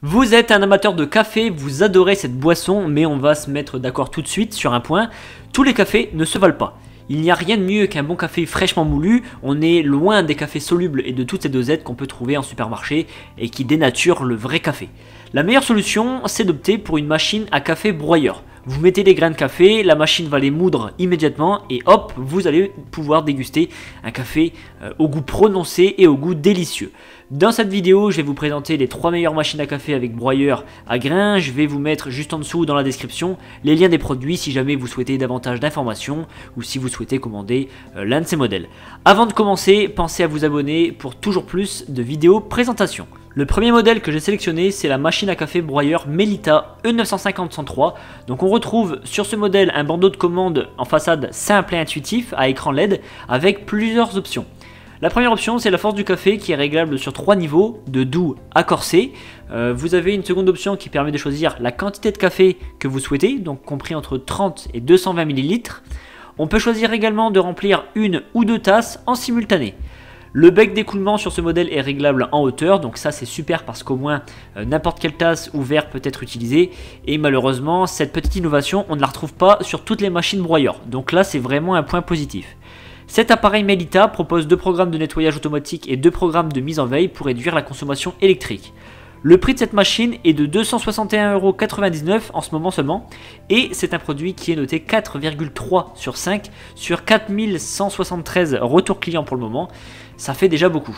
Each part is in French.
Vous êtes un amateur de café, vous adorez cette boisson, mais on va se mettre d'accord tout de suite sur un point, tous les cafés ne se valent pas. Il n'y a rien de mieux qu'un bon café fraîchement moulu, on est loin des cafés solubles et de toutes ces dosettes qu'on peut trouver en supermarché et qui dénaturent le vrai café. La meilleure solution, c'est d'opter pour une machine à café broyeur. Vous mettez les grains de café, la machine va les moudre immédiatement et hop, vous allez pouvoir déguster un café au goût prononcé et au goût délicieux. Dans cette vidéo, je vais vous présenter les 3 meilleures machines à café avec broyeur à grains. Je vais vous mettre juste en dessous dans la description les liens des produits si jamais vous souhaitez davantage d'informations ou si vous souhaitez commander l'un de ces modèles. Avant de commencer, pensez à vous abonner pour toujours plus de vidéos présentations. Le premier modèle que j'ai sélectionné, c'est la machine à café broyeur Melita E950-103. Donc on retrouve sur ce modèle un bandeau de commande en façade simple et intuitif à écran LED avec plusieurs options. La première option, c'est la force du café qui est réglable sur 3 niveaux, de doux à corsé. Vous avez une seconde option qui permet de choisir la quantité de café que vous souhaitez, donc compris entre 30 et 220 ml. On peut choisir également de remplir 1 ou 2 tasses en simultané. Le bec d'écoulement sur ce modèle est réglable en hauteur, donc ça c'est super parce qu'au moins n'importe quelle tasse ou verre peut être utilisé. Et malheureusement, cette petite innovation, on ne la retrouve pas sur toutes les machines broyeurs. Donc là, c'est vraiment un point positif. Cet appareil Melita propose 2 programmes de nettoyage automatique et 2 programmes de mise en veille pour réduire la consommation électrique. Le prix de cette machine est de 261,99 € en ce moment seulement, et c'est un produit qui est noté 4,3 sur 5 sur 4173 retours clients pour le moment. Ça fait déjà beaucoup.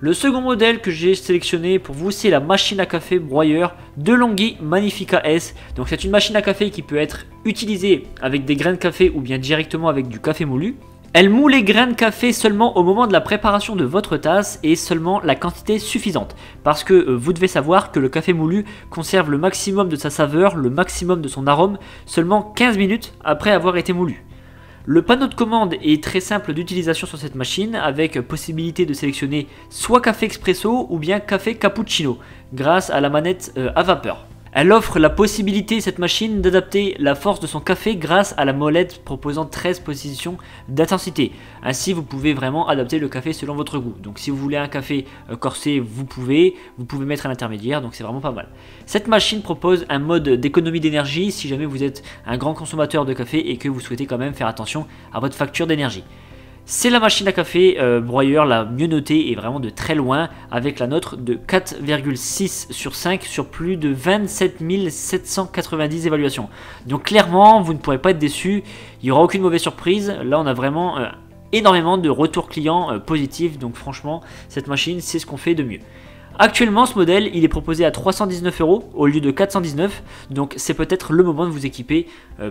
Le second modèle que j'ai sélectionné pour vous, c'est la machine à café broyeur DeLonghi Magnifica S. Donc c'est une machine à café qui peut être utilisée avec des grains de café ou bien directement avec du café moulu. Elle moule les grains de café seulement au moment de la préparation de votre tasse et seulement la quantité suffisante. Parce que vous devez savoir que le café moulu conserve le maximum de sa saveur, le maximum de son arôme, seulement 15 minutes après avoir été moulu. Le panneau de commande est très simple d'utilisation sur cette machine avec possibilité de sélectionner soit café expresso ou bien café cappuccino grâce à la manette à vapeur. Elle offre la possibilité, cette machine, d'adapter la force de son café grâce à la molette proposant 13 positions d'intensité. Ainsi, vous pouvez vraiment adapter le café selon votre goût. Donc si vous voulez un café corsé, vous pouvez mettre à l'intermédiaire, donc c'est vraiment pas mal. Cette machine propose un mode d'économie d'énergie si jamais vous êtes un grand consommateur de café et que vous souhaitez quand même faire attention à votre facture d'énergie. C'est la machine à café broyeur la mieux notée et vraiment de très loin avec la note de 4,6 sur 5 sur plus de 27 790 évaluations. Donc clairement, vous ne pourrez pas être déçu, il n'y aura aucune mauvaise surprise. Là, on a vraiment énormément de retours clients positifs, donc franchement, cette machine, c'est ce qu'on fait de mieux. Actuellement, ce modèle, il est proposé à 319 € au lieu de 419, donc c'est peut-être le moment de vous équiper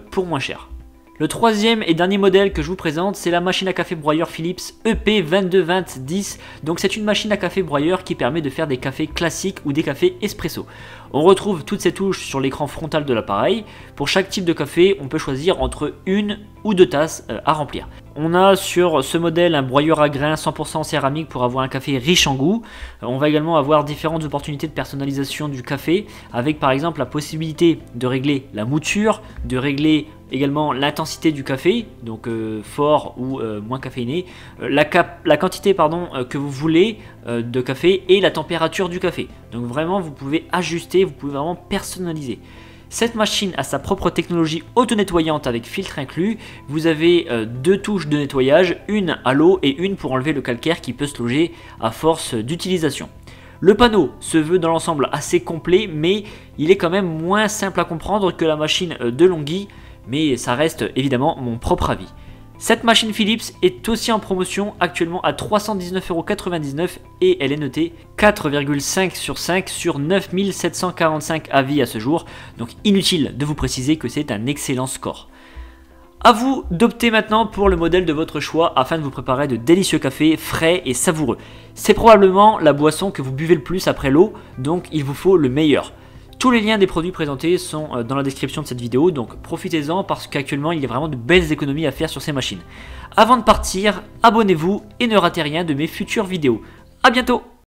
pour moins cher. Le troisième et dernier modèle que je vous présente, c'est la machine à café broyeur Philips EP222010. Donc c'est une machine à café broyeur qui permet de faire des cafés classiques ou des cafés espresso. On retrouve toutes ces touches sur l'écran frontal de l'appareil. Pour chaque type de café, on peut choisir entre 1 ou 2 tasses à remplir. On a sur ce modèle un broyeur à grains 100% céramique pour avoir un café riche en goût. On va également avoir différentes opportunités de personnalisation du café avec par exemple la possibilité de régler la mouture, de régler également l'intensité du café, donc fort ou moins caféiné, la quantité que vous voulez de café et la température du café. Donc vraiment vous pouvez ajuster, vous pouvez vraiment personnaliser. Cette machine a sa propre technologie auto-nettoyante avec filtre inclus. Vous avez 2 touches de nettoyage, une à l'eau et une pour enlever le calcaire qui peut se loger à force d'utilisation. Le panneau se veut dans l'ensemble assez complet, mais il est quand même moins simple à comprendre que la machine DeLonghi, mais ça reste évidemment mon propre avis. Cette machine Philips est aussi en promotion actuellement à 319,99 € et elle est notée 4,5 sur 5 sur 9745 avis à ce jour, donc inutile de vous préciser que c'est un excellent score. A vous d'opter maintenant pour le modèle de votre choix afin de vous préparer de délicieux cafés frais et savoureux. C'est probablement la boisson que vous buvez le plus après l'eau, donc il vous faut le meilleur. Tous les liens des produits présentés sont dans la description de cette vidéo, donc profitez-en parce qu'actuellement il y a vraiment de belles économies à faire sur ces machines. Avant de partir, abonnez-vous et ne ratez rien de mes futures vidéos. A bientôt!